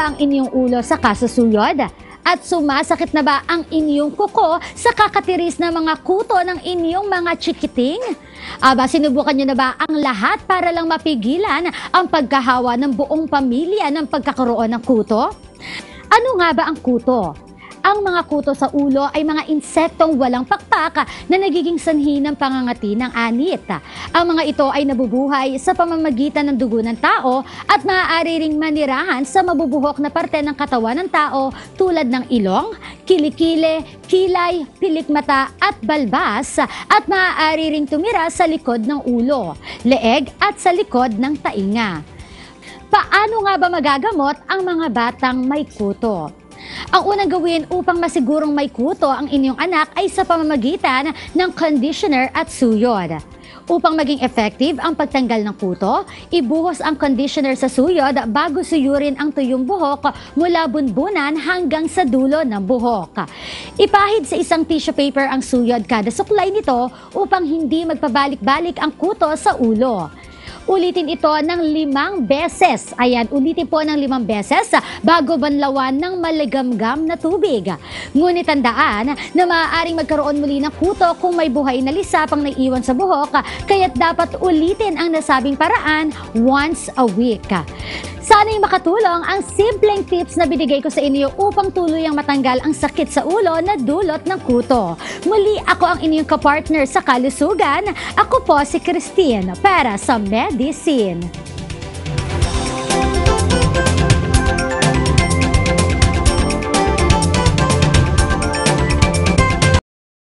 ba ang inyong ulo sa kasusuyod? At sumasakit na ba ang inyong kuko sa kakatiris na mga kuto ng inyong mga chikiting? Aba, sinubukan nyo na ba ang lahat para lang mapigilan ang pagkahawa ng buong pamilya ng pagkakaroon ng kuto? Ano nga ba ang kuto? Ang mga kuto sa ulo ay mga insektong walang pakpak na nagiging sanhi ng pangangati ng anit. Ang mga ito ay nabubuhay sa pamamagitan ng dugo ng tao at maaari ring manirahan sa mabubuhok na parte ng katawan ng tao tulad ng ilong, kilikili, kilay, pilikmata at balbas at maaari ring tumira sa likod ng ulo, leeg at sa likod ng tainga. Paano nga ba magagamot ang mga batang may kuto? Ang unang gawin upang masigurong may kuto ang inyong anak ay sa pamamagitan ng conditioner at suyod. Upang maging effective ang pagtanggal ng kuto, ibuhos ang conditioner sa suyod bago suyurin ang tuyong buhok mula bunbunan hanggang sa dulo ng buhok. Ipahid sa isang tissue paper ang suyod kada suklay nito upang hindi magpabalik-balik ang kuto sa ulo. Ulitin ito ng 5 beses. Ayan, ulitin po ng 5 beses bago banlawan ng maligamgam na tubig. Ngunit tandaan na maaaring magkaroon muli ng kuto kung may buhay na lisapang naiiwan sa buhok, kaya't dapat ulitin ang nasabing paraan once a week. Sana'y makatulong ang simpleng tips na binigay ko sa inyo upang tuluyang matanggal ang sakit sa ulo na dulot ng kuto. Muli ako ang inyong kapartner sa kalusugan. Ako po si Christine para sa Medicine.